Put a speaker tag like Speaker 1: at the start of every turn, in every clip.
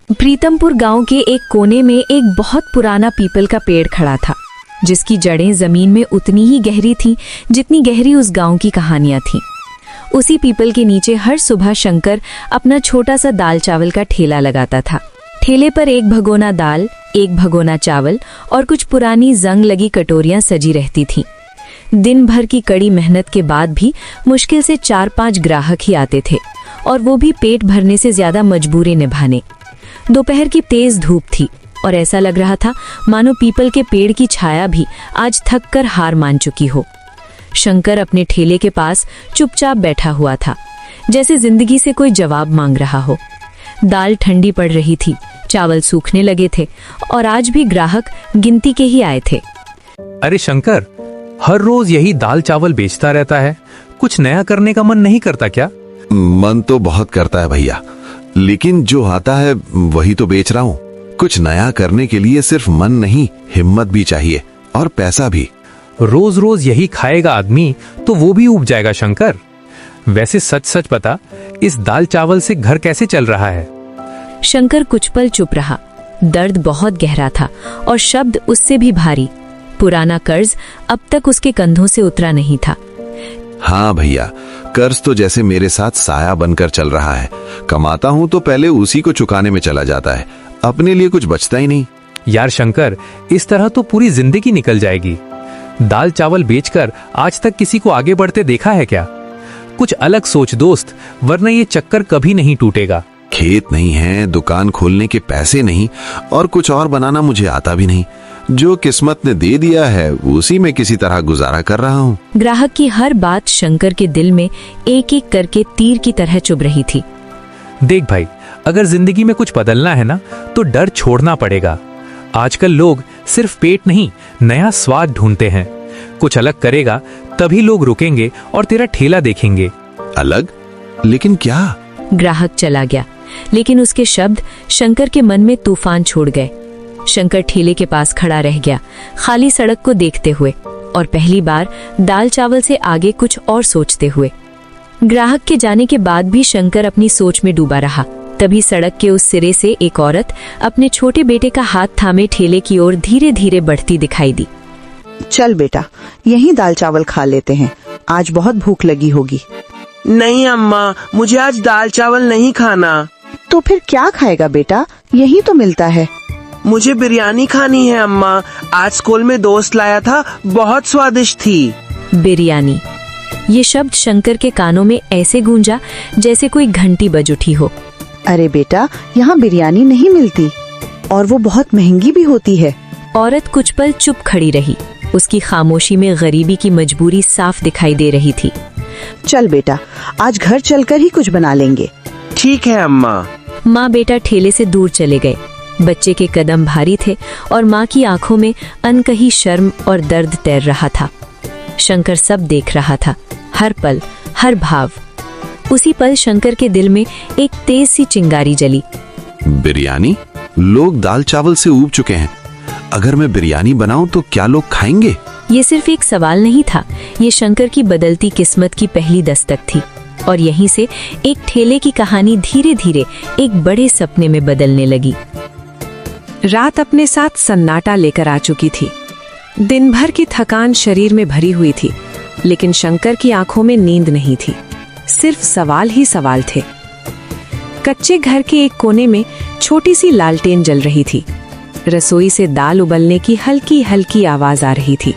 Speaker 1: प्रीतमपुर गांव के एक कोने में एक बहुत पुराना पीपल का पेड़ खड़ा था, जिसकी जड़ें जमीन में उतनी ही गहरी थीं जितनी गहरी उस गांव की कहानियां थीं। उसी पीपल के नीचे हर सुबह शंकर अपना छोटा सा दाल चावल का ठेला लगाता था। ठेले पर एक भगोना दाल, एक भगोना चावल और कुछ पुरानी जंग लगी कटोरियां सजी रहती थीं। दिन भर की कड़ी मेहनत के बाद भी मुश्किल से 4-5 ग्राहक ही आते थे, और वो भी पेट भरने से ज्यादा मजबूरी निभाने। दोपहर की तेज धूप थी और ऐसा लग रहा था मानो पीपल के पेड़ की छाया भी आज थक कर हार मान चुकी हो। शंकर अपने ठेले के पास चुपचाप बैठा हुआ था, जैसे जिंदगी से कोई जवाब मांग रहा हो। दाल ठंडी पड़ रही थी, चावल सूखने लगे थे और आज भी ग्राहक गिनती के ही आए थे।
Speaker 2: अरे शंकर, हर रोज यही दाल चावल बेचता रहता है, कुछ नया करने का मन नहीं करता क्या?
Speaker 3: मन तो बहुत करता है भैया, लेकिन जो आता है वही तो बेच रहा हूँ। कुछ नया करने के लिए सिर्फ मन नहीं, हिम्मत भी चाहिए और पैसा भी।
Speaker 2: रोज रोज यही खाएगा आदमी तो वो भी ऊब जाएगा शंकर। वैसे सच सच बता, इस दाल चावल से घर कैसे चल रहा है?
Speaker 1: शंकर कुछ पल चुप रहा। दर्द बहुत गहरा था और शब्द उससे भी भारी। पुराना कर्ज अब तक उसके कंधों से उतरा नहीं था।
Speaker 3: हाँ भैया, कर्ज तो जैसे मेरे साथ साया बनकर चल रहा है। कमाता हूँ तो पहले उसी को चुकाने में चला जाता है, अपने लिए कुछ बचता ही नहीं।
Speaker 2: यार शंकर, इस तरह तो पूरी जिंदगी निकल जाएगी। दाल चावल बेचकर आज तक किसी को आगे बढ़ते देखा है क्या? कुछ अलग सोच दोस्त, वरना ये चक्कर कभी नहीं टूटेगा।
Speaker 3: खेत नहीं है, दुकान खोलने के पैसे नहीं, और कुछ और बनाना मुझे आता भी नहीं। जो किस्मत ने दे दिया है उसी में किसी तरह गुजारा कर रहा हूँ।
Speaker 1: ग्राहक की हर बात शंकर के दिल में एक एक करके तीर की तरह चुभ रही थी।
Speaker 2: देख भाई, अगर जिंदगी में कुछ बदलना है ना तो डर छोड़ना पड़ेगा। आजकल लोग सिर्फ पेट नहीं, नया स्वाद ढूंढते हैं। कुछ अलग करेगा तभी लोग रुकेंगे और तेरा ठेला देखेंगे।
Speaker 3: अलग? लेकिन क्या?
Speaker 1: ग्राहक चला गया, लेकिन उसके शब्द शंकर के मन में तूफान छोड़ गए। शंकर ठेले के पास खड़ा रह गया, खाली सड़क को देखते हुए, और पहली बार दाल चावल से आगे कुछ और सोचते हुए। ग्राहक के जाने के बाद भी शंकर अपनी सोच में डूबा रहा। तभी सड़क के उस सिरे से एक औरत अपने छोटे बेटे का हाथ थामे ठेले की ओर धीरे धीरे बढ़ती दिखाई दी।
Speaker 4: चल बेटा, यहीं दाल चावल खा लेते हैं, आज बहुत भूख लगी होगी।
Speaker 5: नहीं अम्मा, मुझे आज दाल चावल नहीं खाना।
Speaker 4: तो फिर क्या खाएगा बेटा? यही तो मिलता है।
Speaker 5: मुझे बिरयानी खानी है अम्मा, आज स्कूल में दोस्त लाया था, बहुत स्वादिष्ट थी।
Speaker 1: बिरयानी, ये शब्द शंकर के कानों में ऐसे गूंजा जैसे कोई घंटी बज उठी हो।
Speaker 4: अरे बेटा, यहाँ बिरयानी नहीं मिलती, और वो बहुत महंगी भी होती है।
Speaker 1: औरत कुछ पल चुप खड़ी रही। उसकी खामोशी में गरीबी की मजबूरी साफ दिखाई दे रही थी।
Speaker 4: चल बेटा, आज घर चलकर ही कुछ बना लेंगे।
Speaker 5: ठीक है अम्मा।
Speaker 1: माँ बेटा ठेले से दूर चले गए। बच्चे के कदम भारी थे और माँ की आंखों में अनकही शर्म और दर्द तैर रहा था। शंकर सब देख रहा था, हर पल, हर भाव। उसी पल शंकर के दिल में एक तेज सी चिंगारी जली।
Speaker 3: बिरयानी? लोग दाल चावल से ऊब चुके हैं। अगर मैं बिरयानी बनाऊं तो क्या लोग खाएंगे?
Speaker 1: ये सिर्फ एक सवाल नहीं था, ये शंकर की बदलती किस्मत की पहली दस्तक थी। और यहीं से एक ठेले की कहानी धीरे धीरे एक बड़े सपने में बदलने लगी।
Speaker 6: रात अपने साथ सन्नाटा लेकर आ चुकी थी। दिन भर की थकान शरीर में भरी हुई थी, लेकिन शंकर की आंखों में नींद नहीं थी। सिर्फ सवाल ही सवाल थे। कच्चे घर के एक कोने में छोटी सी लालटेन जल रही थी। रसोई से दाल उबलने की हल्की हल्की आवाज आ रही थी।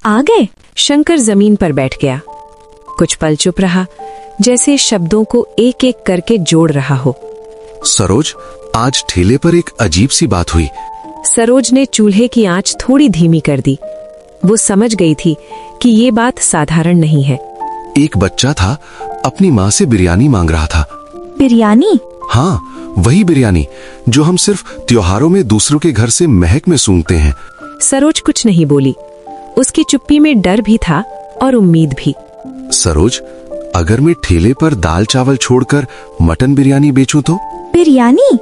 Speaker 1: आ गए?
Speaker 6: शंकर जमीन पर बैठ गया। कुछ पल चुप रहा, जैसे शब्दों को एक एक करके जोड़ रहा हो।
Speaker 3: सरोज, आज ठेले पर एक अजीब सी बात हुई।
Speaker 6: सरोज ने चूल्हे की आंच थोड़ी धीमी कर दी। वो समझ गई थी कि ये बात साधारण नहीं है।
Speaker 3: एक बच्चा था, अपनी माँ से बिरयानी मांग रहा था।
Speaker 1: बिरयानी?
Speaker 3: हाँ, वही बिरयानी जो हम सिर्फ त्योहारों में दूसरों के घर से महक में सूंघते हैं।
Speaker 6: सरोज कुछ नहीं बोली। उसकी चुप्पी में डर भी था और उम्मीद भी।
Speaker 3: सरोज, अगर मैं ठेले पर दाल चावल छोड़कर मटन बिरयानी बेचूं तो?
Speaker 1: बिरयानी?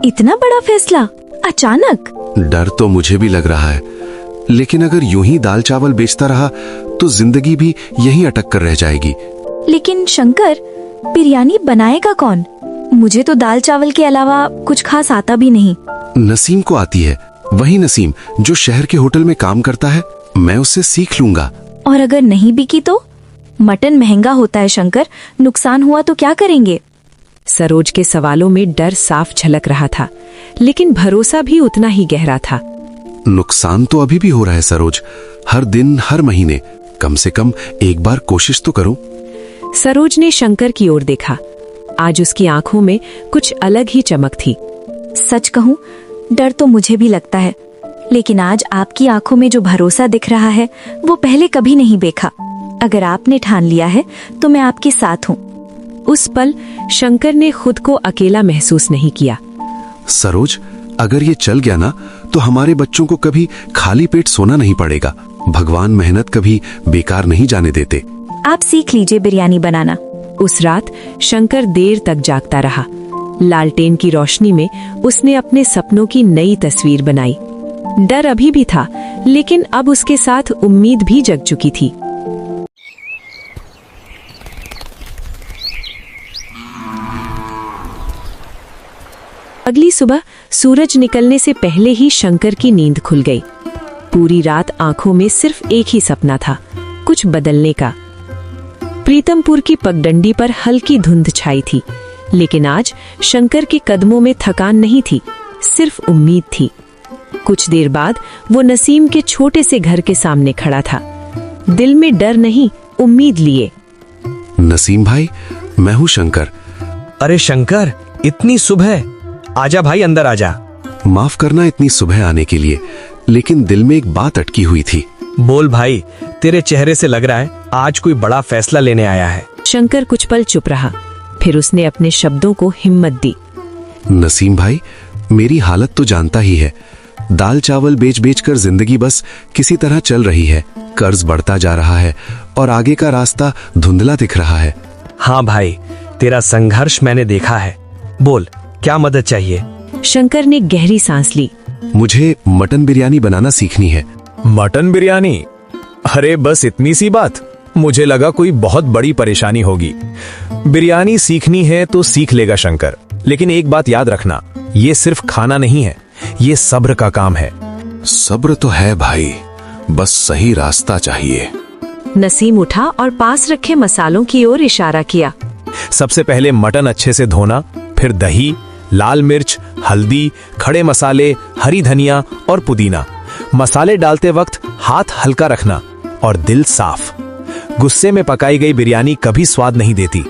Speaker 1: इतना बड़ा फैसला अचानक?
Speaker 3: डर तो मुझे भी लग रहा है, लेकिन अगर यूं ही दाल चावल बेचता रहा तो जिंदगी भी यहीं अटक कर रह जाएगी।
Speaker 1: लेकिन शंकर, बिरयानी बनाएगा कौन? मुझे तो दाल चावल के अलावा कुछ खास आता भी नहीं।
Speaker 7: नसीम को आती है, वही नसीम जो शहर के होटल में काम करता है। मैं उससे सीख लूंगा।
Speaker 1: और अगर नहीं बिकी तो? मटन महंगा होता है शंकर, नुकसान हुआ तो क्या करेंगे?
Speaker 6: सरोज के सवालों में डर साफ झलक रहा था, लेकिन भरोसा भी उतना ही गहरा था।
Speaker 7: नुकसान तो अभी भी हो रहा है सरोज, हर दिन हर महीने। कम से कम एक बार कोशिश तो करो।
Speaker 6: सरोज ने शंकर की ओर देखा। आज उसकी आंखों में कुछ अलग ही चमक थी।
Speaker 1: सच कहूं, डर तो मुझे भी लगता है, लेकिन आज आपकी आंखों में जो भरोसा दिख रहा है वो पहले कभी नहीं देखा। अगर आपने ठान लिया है तो मैं आपके साथ हूँ।
Speaker 6: उस पल शंकर ने खुद को अकेला महसूस नहीं किया।
Speaker 7: सरोज, अगर ये चल गया ना तो हमारे बच्चों को कभी खाली पेट सोना नहीं पड़ेगा। भगवान मेहनत कभी बेकार नहीं जाने देते।
Speaker 1: आप सीख लीजिए बिरयानी बनाना।
Speaker 6: उस रात शंकर देर तक जागता रहा। लालटेन की रोशनी में उसने अपने सपनों की नई तस्वीर बनाई। डर अभी भी था, लेकिन अब उसके साथ उम्मीद भी जग चुकी थी। अगली सुबह सूरज निकलने से पहले ही शंकर की नींद खुल गई। पूरी रात आंखों में सिर्फ एक ही सपना था, कुछ बदलने का। प्रीतमपुर की पगडंडी पर हल्की धुंध छाई थी, लेकिन आज शंकर के कदमों में थकान नहीं थी, सिर्फ उम्मीद थी। कुछ देर बाद वो नसीम के छोटे से घर के सामने खड़ा था, दिल में डर नहीं, उम्मीद लिए।
Speaker 7: नसीम भाई, मैं हूँ शंकर।
Speaker 2: अरे शंकर, इतनी सुबह? आजा भाई, अंदर आजा।
Speaker 7: माफ करना इतनी सुबह आने के लिए, लेकिन दिल में एक बात अटकी हुई थी।
Speaker 2: बोल भाई, तेरे चेहरे से लग रहा है आज कोई बड़ा फैसला लेने आया है।
Speaker 6: शंकर कुछ पल चुप रहा, फिर उसने अपने शब्दों को हिम्मत दी।
Speaker 7: नसीम भाई, मेरी हालत तो जानता ही है। दाल चावल बेच बेच कर जिंदगी बस किसी तरह चल रही है। कर्ज बढ़ता जा रहा है और आगे का रास्ता धुंधला दिख रहा है।
Speaker 2: हाँ भाई, तेरा संघर्ष मैंने देखा है। बोल, क्या मदद चाहिए?
Speaker 6: शंकर ने गहरी सांस ली।
Speaker 7: मुझे मटन बिरयानी बनाना सीखनी है।
Speaker 8: मटन बिरयानी? अरे बस इतनी सी बात? मुझे लगा कोई बहुत बड़ी परेशानी होगी। बिरयानी सीखनी है तो सीख लेगा शंकर, लेकिन एक बात याद रखना, ये सिर्फ खाना नहीं है, ये सब्र का काम है।
Speaker 7: सब्र तो है भाई, बस सही रास्ता चाहिए।
Speaker 6: नसीम उठा और पास रखे मसालों की ओर इशारा किया।
Speaker 8: सबसे पहले मटन अच्छे से धोना, फिर दही, लाल मिर्च, हल्दी, खड़े मसाले, हरी धनिया और पुदीना। मसाले डालते वक्त हाथ हल्का रखना और दिल साफ। गुस्से में पकाई गई बिरयानी कभी स्वाद नहीं देती।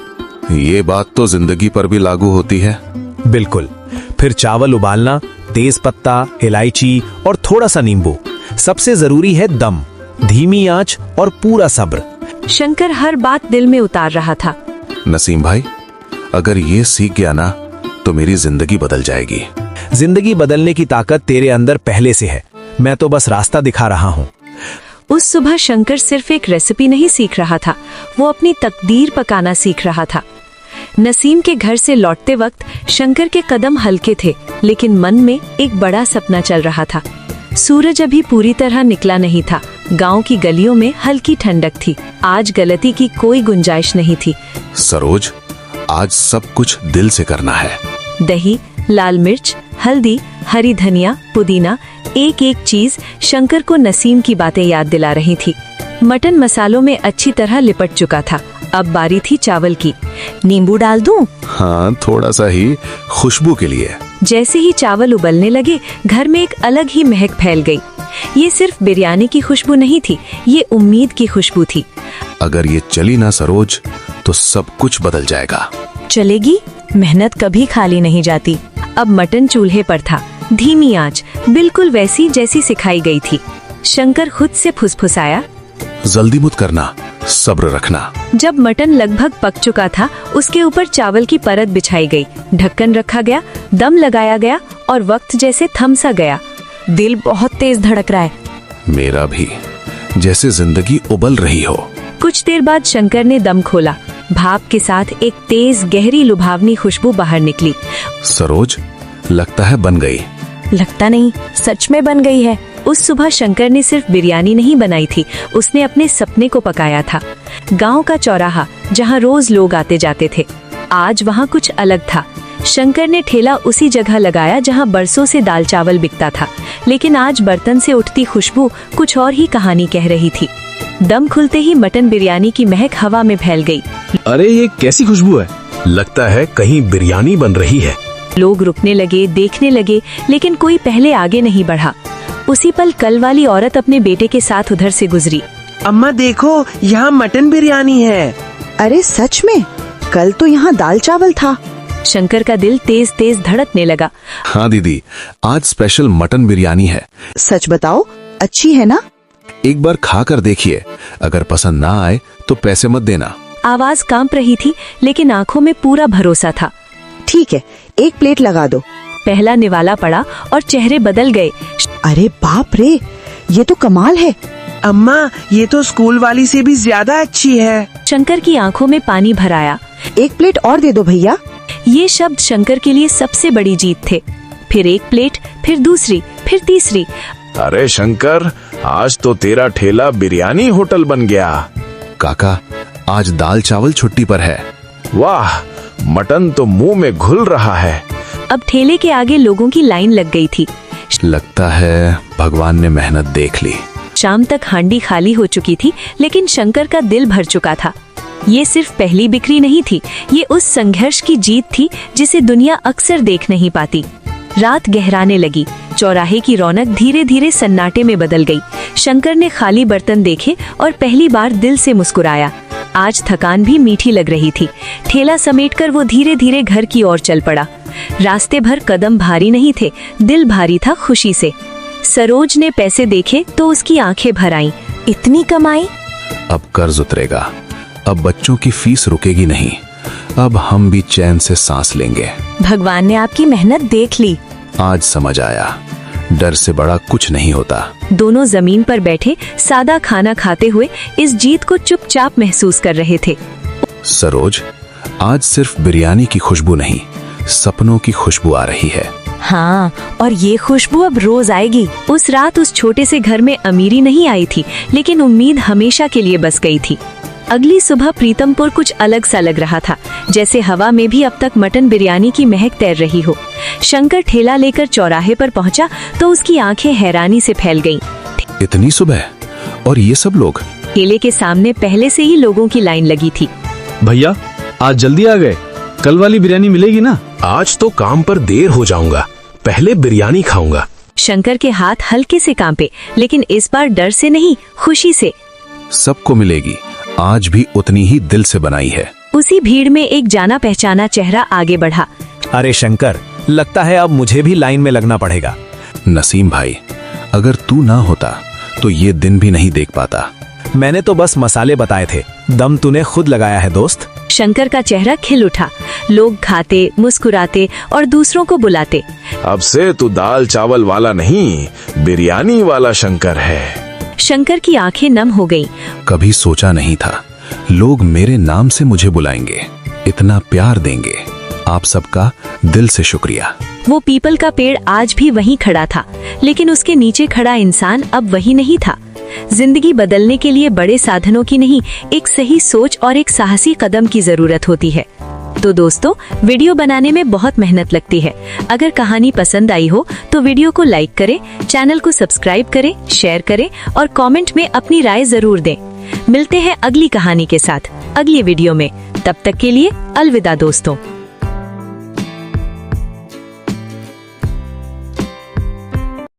Speaker 7: ये बात तो जिंदगी पर भी लागू होती है।
Speaker 8: बिल्कुल। फिर चावल उबालना, तेज पत्ता, इलायची और थोड़ा सा नींबू। सबसे जरूरी है दम, धीमी आंच और पूरा सब्र।
Speaker 6: शंकर हर बात दिल में उतार रहा था।
Speaker 7: नसीम भाई, अगर ये सीख गया ना तो मेरी जिंदगी बदल जाएगी।
Speaker 8: जिंदगी बदलने की ताकत तेरे अंदर पहले से है, मैं तो बस रास्ता दिखा रहा हूँ।
Speaker 6: उस सुबह शंकर सिर्फ एक रेसिपी नहीं सीख रहा था, वो अपनी तकदीर पकाना सीख रहा था। नसीम के घर से लौटते वक्त शंकर के कदम हल्के थे, लेकिन मन में एक बड़ा सपना चल रहा था। सूरज अभी पूरी तरह निकला नहीं था। गांव की गलियों में हल्की ठंडक थी। आज गलती की कोई गुंजाइश नहीं थी।
Speaker 7: सरोज, आज सब कुछ दिल से करना है।
Speaker 6: दही, लाल मिर्च, हल्दी, हरी धनिया, पुदीना, एक एक चीज शंकर को नसीम की बातें याद दिला रही थी। मटन मसालों में अच्छी तरह लिपट चुका था। अब बारी थी चावल की। नींबू डाल दूं?
Speaker 7: हाँ, थोड़ा सा ही, खुशबू के लिए।
Speaker 6: जैसे ही चावल उबलने लगे, घर में एक अलग ही महक फैल गई। ये सिर्फ बिरयानी की खुशबू नहीं थी, ये उम्मीद की खुशबू थी।
Speaker 7: अगर ये चली ना सरोज, तो सब कुछ बदल जाएगा।
Speaker 6: चलेगी? मेहनत कभी खाली नहीं जाती। अब मटन चूल्हे पर था, धीमी आंच, बिल्कुल वैसी जैसी सिखाई गई थी। शंकर खुद से फुसफुसाया,
Speaker 7: जल्दी मत करना, सब्र रखना।
Speaker 6: जब मटन लगभग पक चुका था, उसके ऊपर चावल की परत बिछाई गई, ढक्कन रखा गया, दम लगाया गया और वक्त जैसे थम सा गया। दिल बहुत तेज धड़क रहा है।
Speaker 7: मेरा भी, जैसे जिंदगी उबल रही हो।
Speaker 6: कुछ देर बाद शंकर ने दम खोला। भाप के साथ एक तेज गहरी लुभावनी खुशबू बाहर निकली।
Speaker 7: सरोज, लगता है बन गई।
Speaker 6: लगता नहीं, सच में बन गई है। उस सुबह शंकर ने सिर्फ बिरयानी नहीं बनाई थी, उसने अपने सपने को पकाया था। गांव का चौराहा, जहां रोज लोग आते जाते थे, आज वहां कुछ अलग था।
Speaker 1: शंकर ने ठेला उसी जगह लगाया जहां बरसों से दाल चावल बिकता था, लेकिन आज बर्तन से उठती खुशबू कुछ और ही कहानी कह रही थी। दम खुलते ही मटन बिरयानी की महक हवा में फैल गई।
Speaker 8: अरे ये कैसी खुशबू है, लगता है कहीं बिरयानी बन रही है।
Speaker 1: लोग रुकने लगे, देखने लगे, लेकिन कोई पहले आगे नहीं बढ़ा। उसी पल कल वाली औरत अपने बेटे के साथ उधर से गुजरी।
Speaker 5: अम्मा देखो, यहाँ मटन बिरयानी है।
Speaker 4: अरे सच में? कल तो यहाँ दाल चावल था।
Speaker 1: शंकर का दिल तेज तेज धड़कने लगा।
Speaker 7: हाँ दीदी, आज स्पेशल मटन बिरयानी है।
Speaker 4: सच बताओ, अच्छी है ना?
Speaker 7: एक बार खा कर देखिए, अगर पसंद ना आए तो पैसे मत देना।
Speaker 1: आवाज कांप रही थी, लेकिन आंखों में पूरा भरोसा था।
Speaker 4: ठीक है, एक प्लेट लगा दो।
Speaker 1: पहला निवाला पड़ा और चेहरे बदल गए।
Speaker 4: अरे बाप रे, ये तो कमाल है।
Speaker 5: अम्मा, ये तो स्कूल वाली से भी ज्यादा अच्छी है।
Speaker 1: शंकर की आंखों में पानी भर आया।
Speaker 4: एक प्लेट और दे दो भैया।
Speaker 1: ये शब्द शंकर के लिए सबसे बड़ी जीत थे। फिर एक प्लेट, फिर दूसरी, फिर तीसरी।
Speaker 8: अरे शंकर, आज तो तेरा ठेला बिरयानी होटल बन गया।
Speaker 7: काका, आज दाल चावल छुट्टी पर है।
Speaker 8: वाह, मटन तो मुंह में घुल रहा है।
Speaker 1: अब ठेले के आगे लोगों की लाइन लग गई थी।
Speaker 7: लगता है भगवान ने मेहनत देख ली।
Speaker 1: शाम तक हांडी खाली हो चुकी थी, लेकिन शंकर का दिल भर चुका था। ये सिर्फ पहली बिक्री नहीं थी, ये उस संघर्ष की जीत थी जिसे दुनिया अक्सर देख नहीं पाती। रात गहराने लगी, चौराहे की रौनक धीरे धीरे सन्नाटे में बदल गई। शंकर ने खाली बर्तन देखे और पहली बार दिल से मुस्कुराया। आज थकान भी मीठी लग रही थी। ठेला समेटकर वो धीरे धीरे घर की ओर चल पड़ा। रास्ते भर कदम भारी नहीं थे, दिल भारी था खुशी से। सरोज ने पैसे देखे तो उसकी आंखें भर आईं। इतनी कमाई?
Speaker 7: अब कर्ज उतरेगा, अब बच्चों की फीस रुकेगी नहीं, अब हम भी चैन से सांस लेंगे।
Speaker 1: भगवान ने आपकी मेहनत देख ली।
Speaker 7: आज समझ आया, डर से बड़ा कुछ नहीं होता।
Speaker 1: दोनों जमीन पर बैठे सादा खाना खाते हुए इस जीत को चुपचाप महसूस कर रहे थे।
Speaker 7: सरोज, आज सिर्फ बिरयानी की खुशबू नहीं, सपनों की खुशबू आ रही है।
Speaker 1: हाँ, और ये खुशबू अब रोज आएगी। उस रात उस छोटे से घर में अमीरी नहीं आई थी, लेकिन उम्मीद हमेशा के लिए बस गई थी। अगली सुबह प्रीतमपुर कुछ अलग सा लग रहा था, जैसे हवा में भी अब तक मटन बिरयानी की महक तैर रही हो। शंकर ठेला लेकर चौराहे पर पहुंचा तो उसकी आंखें हैरानी से फैल गईं।
Speaker 7: इतनी सुबह और ये सब लोग?
Speaker 1: ठेले के सामने पहले से ही लोगों की लाइन लगी थी।
Speaker 9: भैया, आज जल्दी आ गए, कल वाली बिरयानी मिलेगी ना?
Speaker 8: आज तो काम पर देर हो जाऊंगा, पहले बिरयानी खाऊंगा।
Speaker 1: शंकर के हाथ हल्के से कांपे, लेकिन इस बार डर से नहीं, खुशी से।
Speaker 7: सबको मिलेगी, आज भी उतनी ही दिल से बनाई है।
Speaker 1: उसी भीड़ में एक जाना पहचाना चेहरा आगे बढ़ा।
Speaker 8: अरे शंकर, लगता है अब मुझे भी लाइन में लगना पड़ेगा।
Speaker 7: नसीम भाई, अगर तू ना होता तो ये दिन भी नहीं देख पाता।
Speaker 8: मैंने तो बस मसाले बताए थे, दम तूने खुद लगाया है दोस्त।
Speaker 1: शंकर का चेहरा खिल उठा। लोग खाते, मुस्कुराते और दूसरों को बुलाते।
Speaker 8: अब से तू दाल चावल वाला नहीं, बिरयानी वाला शंकर है।
Speaker 1: शंकर की आंखें नम हो गईं।
Speaker 7: कभी सोचा नहीं था लोग मेरे नाम से मुझे बुलाएंगे, इतना प्यार देंगे। आप सबका दिल से शुक्रिया।
Speaker 1: वो पीपल का पेड़ आज भी वहीं खड़ा था, लेकिन उसके नीचे खड़ा इंसान अब वही नहीं था। जिंदगी बदलने के लिए बड़े साधनों की नहीं, एक सही सोच और एक साहसी कदम की जरूरत होती है। तो दोस्तों, वीडियो बनाने में बहुत मेहनत लगती है। अगर कहानी पसंद आई हो तो वीडियो को लाइक करें, चैनल को सब्सक्राइब करें, शेयर करें और कमेंट में अपनी राय जरूर दें। मिलते हैं अगली कहानी के साथ अगली वीडियो में। तब तक के लिए अलविदा दोस्तों।